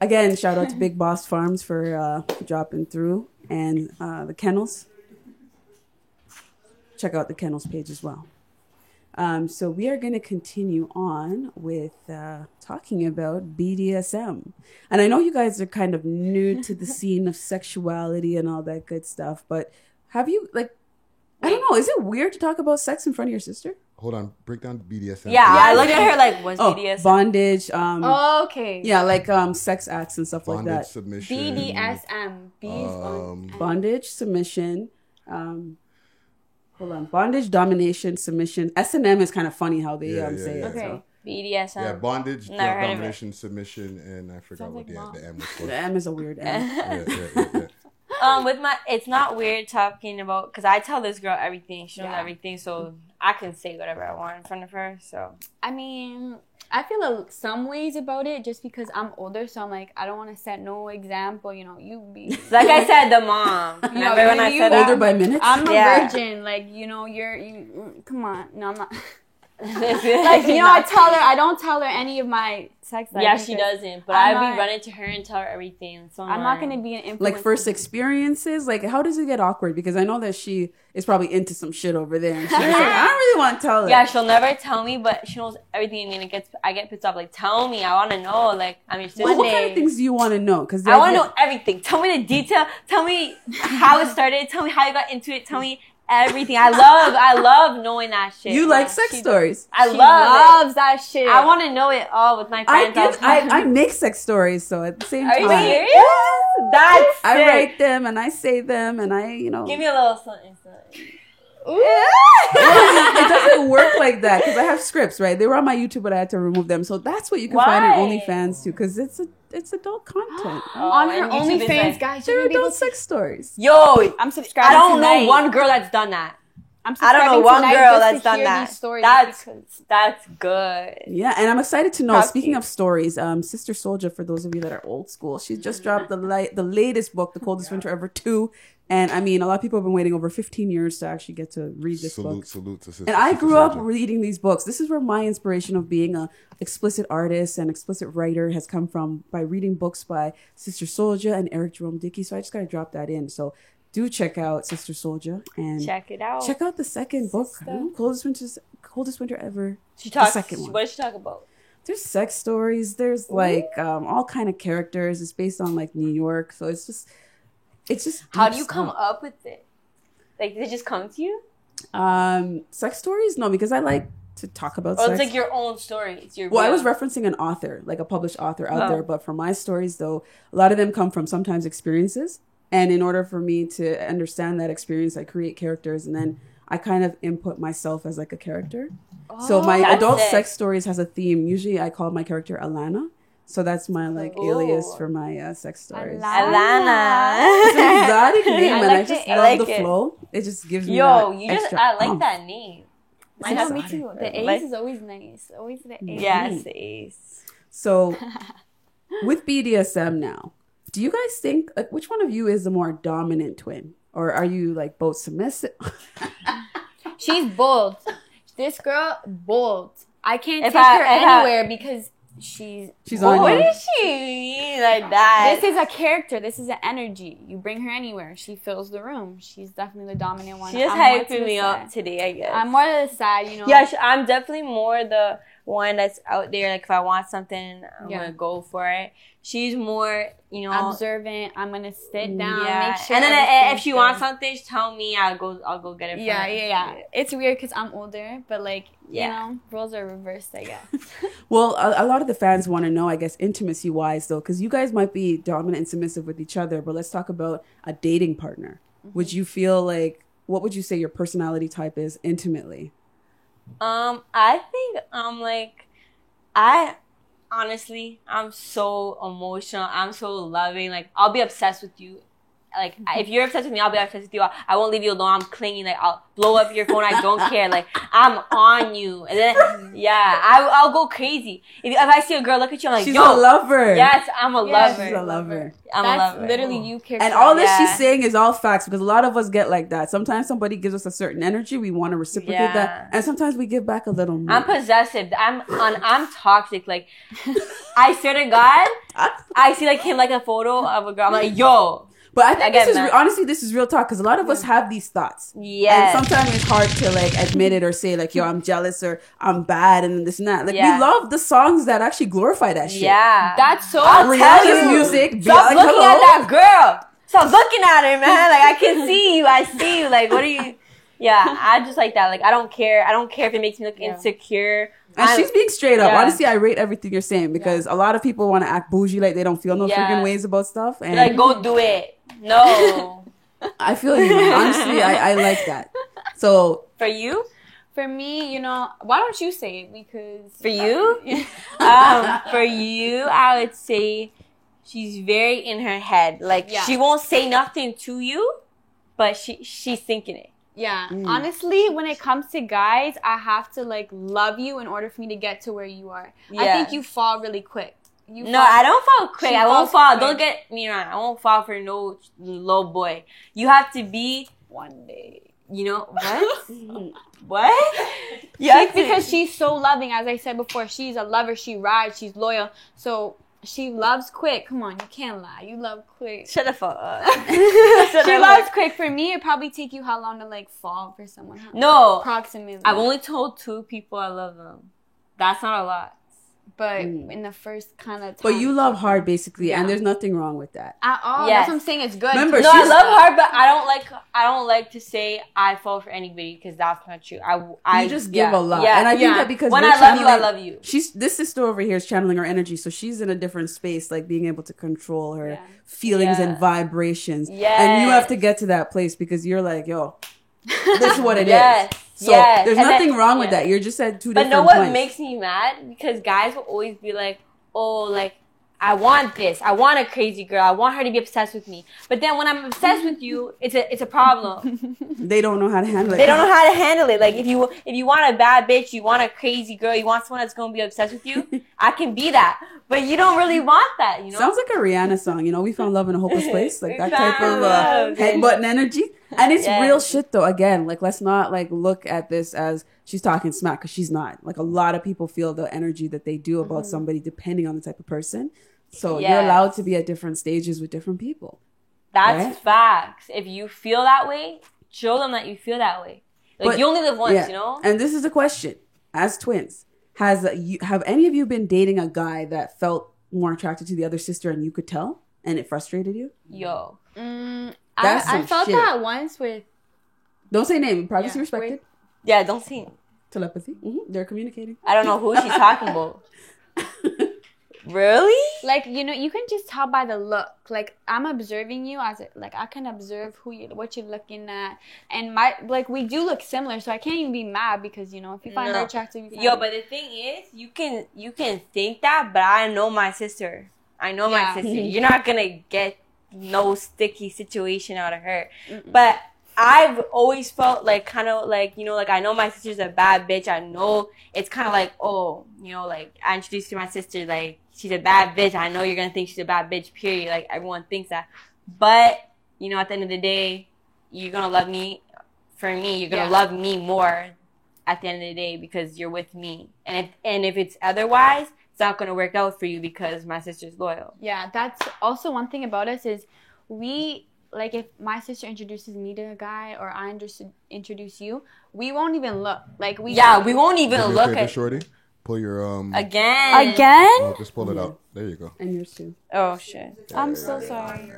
again, shout out to Big Boss Farms for dropping through, and the kennels. Check out the kennels page as well. So we are going to continue on with talking about BDSM. And I know you guys are kind of new to the scene of sexuality and all that good stuff, but have you, like, I don't know, is it weird to talk about sex in front of your sister? Hold on, break down BDSM. Yeah, I look at her like, what's BDSM? Bondage. Okay. Yeah, like sex acts and stuff Bondage, like that. submission. BDSM. Bondage, submission. Hold on. Bondage, domination, submission. S&M is kind of funny how they say it. Okay. So. BDSM. Yeah, bondage, Never heard of domination, submission, and I forgot what the M was for. The M is a weird M. Yeah. With my, it's not weird talking about, because I tell this girl everything. She knows everything, so I can say whatever I want in front of her. So I mean, I feel some ways about it just because I'm older, so I'm like, I don't want to set no example. You know, you be like I said, the mom. Remember when I said older that? by minutes? I'm a virgin. Like, you know, you come on. No, I'm not. Like, you know, I don't tell her any of my sex life. Yeah, she doesn't. But I'd be running to her and tell her everything. So I'm not going to be an influencer. Like first experiences, like how does it get awkward? Because I know that she is probably into some shit over there. And she's like, I don't really want to tell her. Yeah, she'll never tell me, but she knows everything. And I get pissed off. Like, tell me. I want to know. Like, I'm your sister. Well, what kind of things do you want to know? Because I want to know everything. Tell me the detail. Tell me how it started. Tell me how you got into it. Tell me everything. I love knowing that shit. You like sex stories. I She love loves that shit. I want to know it all with my friends. I make sex stories, so at the same time. Are you serious? That's sick. I write them and I say them and I, you know. Give me a little something. It doesn't work like that because I have scripts, right? They were on my YouTube, but I had to remove them. So that's what you can find on OnlyFans too, because it's adult content. on her OnlyFans, guys. They're adult sex stories. Yo, I'm subscribed. I don't know one girl that's done that. I don't know one girl that's done that. That's good. Yeah, and I'm excited to know. Proud Speaking to of stories, Sister Soldier, for those of you that are old school, she just dropped the latest book, The Coldest Winter Ever 2. And I mean, a lot of people have been waiting over 15 years to actually get to read this book. Salute to Sister. And I grew up reading these books. This is where my inspiration of being a explicit artist and explicit writer has come from, by reading books by Sister Soldier and Eric Jerome Dickey. So I just got to drop that in. So do check out Sister Soldier and check it out. Check out the second book, Coldest Winter Ever. She talks. The second one. What does she talk about? There's sex stories. There's like all kind of characters. It's based on like New York, so it's just. How do you come up with it? Like, did it just come to you? Sex stories? No, because I like to talk about sex. It's like your own story. It's your. Well, I was referencing an author, like a published author out there. But for my stories, though, a lot of them come from sometimes experiences. And in order for me to understand that experience, I create characters, and then I kind of input myself as like a character. So my adult sex stories has a theme. Usually, I call my character Alana. So that's my like alias for my sex stories. Alana. It's an exotic name, and I just love the flow. It just gives me I like that name. Me too. The Ace is always nice. Always the Ace. Yes, the Ace. So with BDSM now, do you guys think, like, which one of you is the more dominant twin? Or are you like both submissive? She's bold. This girl, bold. I can't take her anywhere because she's on what you. does she mean like that? This is a character. This is an energy. You bring her anywhere, she fills the room. She's definitely the dominant one. She just hyping me up today, I guess. I'm more to the side, you know. Yeah, I'm definitely more the one that's out there. Like, if I want something, I'm gonna go for it. She's more, you know, observant. I'm gonna sit down, make sure. And then if she wants something, just tell me. I'll go get it. Yeah. It's weird because I'm older, but like, you know, roles are reversed, I guess. Well, a lot of the fans want to know, I guess, intimacy wise though, because you guys might be dominant and submissive with each other. But let's talk about a dating partner. Mm-hmm. Would you feel like, what would you say your personality type is intimately? I think honestly, I'm so emotional. I'm so loving. Like, I'll be obsessed with you. like if you're obsessed with me, I'll be obsessed with you. I won't leave you alone. I'm clinging. Like I'll blow up your phone. I don't care. Like I'm on you. And then I'll go crazy. If I see a girl look at you, I'm like, she's yo, a lover. yes, I'm a lover. She's a lover. I'm a That's lover. literally you care. And all this she's saying is all facts, because a lot of us get like that. Sometimes somebody gives us a certain energy, we want to reciprocate that, and sometimes we give back a little more. I'm possessive. I'm toxic. Like I swear to God, I see like him like a photo of a girl. I'm like, yo. But I think honestly, this is real talk, because a lot of us have these thoughts. Yes. And sometimes it's hard to like admit it or say like, yo, I'm jealous or I'm bad and this and that. Like we love the songs that actually glorify that shit. Yeah. That's so Rihanna's music. Stop looking at that girl. Stop looking at her, man. Like I can see you. I see you. Like what are you? Yeah, I just like that. Like I don't care. I don't care if it makes me look insecure. And she's being straight up. Honestly, I rate everything you're saying, because a lot of people want to act bougie, like they don't feel no freaking ways about stuff. And like, go do it. No. I feel you. Honestly, I like that. So for you? For me, you know, why don't you say it? Because for you, for you, I would say she's very in her head. Like she won't say nothing to you, but she's thinking it. Yeah. Honestly, when it comes to guys, I have to like love you in order for me to get to where you are. Yeah. I think you fall really quick. I don't fall quick. I won't fall. Don't get me wrong. I won't fall for no low boy. You have to be one day. You know what? What? Because she's so loving. As I said before, she's a lover. She rides. She's loyal. So she loves quick. Come on, you can't lie. You love quick. Shut the fuck up. She loves quick. For me, it probably take you how long to like fall for someone? No. Approximately. I've only told 2 people I love them. That's not a lot. But in the first kind of time. But you love hard, basically, and there's nothing wrong with that. At all. Yes. That's what I'm saying. It's good. Remember, no, I love hard, but I don't like to say I fall for anybody, because that's not true. You just give a lot. Yeah. And I think that because when I love you, I love you. This sister over here is channeling her energy, so she's in a different space, like being able to control her feelings and vibrations. Yes. And you have to get to that place, because you're like, yo, this is what it is. So there's nothing wrong with that. You're just at 2 different points. But know what makes me mad? Because guys will always be like, oh, like, I want this. I want a crazy girl. I want her to be obsessed with me. But then when I'm obsessed with you, it's a problem. They don't know how to handle it. They don't know how to handle it. Like if you want a bad bitch, you want a crazy girl, you want someone that's gonna be obsessed with you, I can be that. But you don't really want that, you know? Sounds like a Rihanna song, you know, We Found Love in a Hopeless Place. Like that type of headbutting energy. And it's real shit though. Again, like let's not like look at this as she's talking smack, because she's not. Like a lot of people feel the energy that they do about somebody depending on the type of person. So you're allowed to be at different stages with different people. That's facts. If you feel that way, show them that you feel that way. Like but, you only live once, you know? And this is a question. As twins, have any of you been dating a guy that felt more attracted to the other sister and you could tell and it frustrated you? Yo. I felt that once with... Don't say name. Privacy respected. Yeah, don't say it. Telepathy. Mm-hmm. They're communicating. I don't know who she's talking about. Really? Like, you know, you can just tell by the look. Like, I'm observing you as like I can observe what you're looking at, and we do look similar, so I can't even be mad because, you know, if you find her attractive, but the thing is, you can think that, but I know my sister. My sister. You're not gonna get no sticky situation out of her. Mm-mm. But I've always felt like kind of like, you know, like I know my sister's a bad bitch. I know it's kind of like, oh, you know, like I introduced you to my sister, like she's a bad bitch. I know you're going to think she's a bad bitch, period. Like everyone thinks that. But, you know, at the end of the day, you're going to love me. For me, you're going to love me more at the end of the day because you're with me. And if it's otherwise, it's not going to work out for you because my sister's loyal. Yeah, that's also one thing about us is like if my sister introduces me to a guy or I introduce you, we won't even look. Like we won't even look at shorty. Pull your again. Oh, just pull it out. There you go. And yours too. Oh shit. I'm so sorry.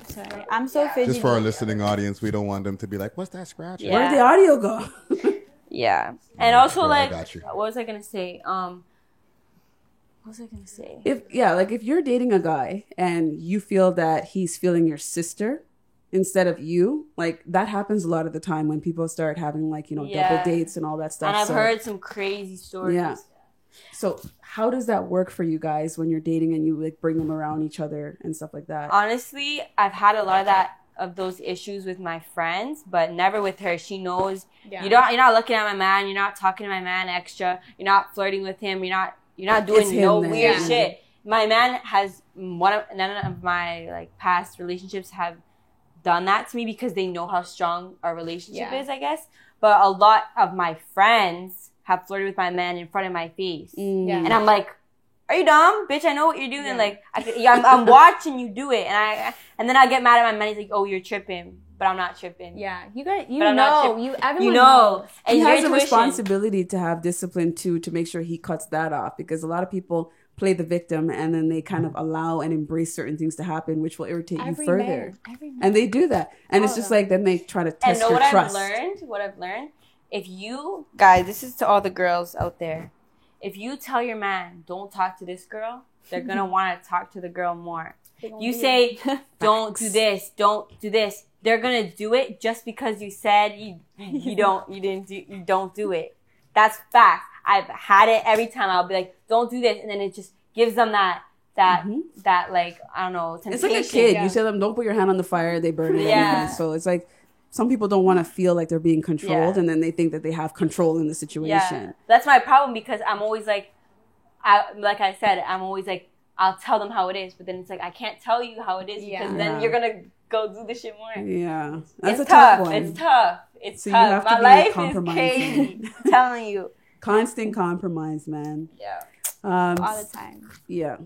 Sorry, I'm so fidgety. Just for our listening audience, we don't want them to be like, "What's that scratch?" Yeah. Where did the audio go? Yeah, and also like, what was I gonna say? What was I gonna say? If you're dating a guy and you feel that he's feeling your sister instead of you, like that happens a lot of the time when people start having like, you know, double dates and all that stuff. And I've heard some crazy stories. Yeah. So how does that work for you guys when you're dating and you like bring them around each other and stuff like that? Honestly, I've had a lot of those issues with my friends, but never with her. She knows you're not looking at my man, you're not talking to my man extra, you're not flirting with him, you're not doing no weird shit. My man has none of my like past relationships have done that to me because they know how strong our relationship is, I guess. But a lot of my friends have flirted with my man in front of my face. And I'm like, are you dumb? Bitch, I know what you're doing. Yeah. Like, I'm watching you do it. And then I get mad at my man. He's like, oh, you're tripping. But I'm not tripping. Yeah. Everyone knows. And he has a responsibility to have discipline, too, to make sure he cuts that off. Because a lot of people play the victim and then they kind of allow and embrace certain things to happen, which will irritate you further. And they do that. And it's just like, then they try to test your trust. What I've learned, if you, guys, this is to all the girls out there. If you tell your man, don't talk to this girl, they're going to want to talk to the girl more. You say, don't do this, don't do this. They're going to do it just because you said you don't do it. That's fact. I've had it every time. I'll be like, don't do this. And then it just gives them that like, I don't know, temptation. It's like a kid. Yeah. You tell them, don't put your hand on the fire, they burn it. Yeah. So it's like, some people don't want to feel like they're being controlled, and then they think that they have control in the situation. Yeah. That's my problem because I'm always like, like I said, I'm always like, I'll tell them how it is, but then it's like, I can't tell you how it is because then you're going to go do the shit more. Yeah. That's it's a tough one. It's tough. It's so tough. My life is crazy. I'm telling you. Constant compromise, man. Yeah. All the time. Yeah.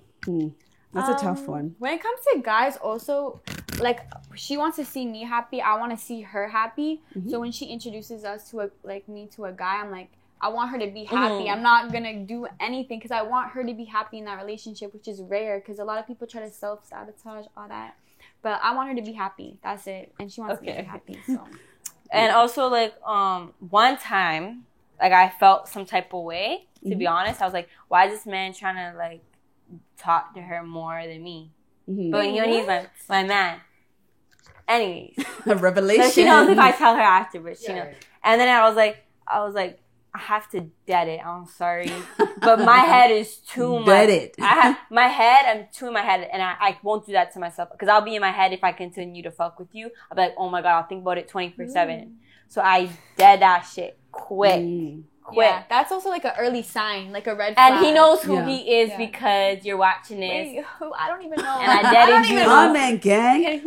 That's a tough one. When it comes to guys also, like, she wants to see me happy. I want to see her happy. So when she introduces us to me to a guy, I'm like, I want her to be happy. I'm not going to do anything because I want her to be happy in that relationship, which is rare because a lot of people try to self-sabotage, all that. But I want her to be happy. That's it. And she wants me to be happy. So. And also, like, one time, like, I felt some type of way, to be honest. I was like, why is this man trying to, like, talk to her more than me? But he's my man. Anyways. A revelation. So she knows if I tell her after, but she knows. And then I was like, I have to dead it. I'm sorry. But my head is too much. Dead it. I'm too in my head, and I won't do that to myself. Because I'll be in my head if I continue to fuck with you. I'll be like, oh my God, I'll think about it 24/7. So I dead that shit quick. Yeah, that's also like an early sign, like a red flag. And he knows who he is because you're watching this. Wait, who? I don't even know. And I dead it. Come on, man, gang.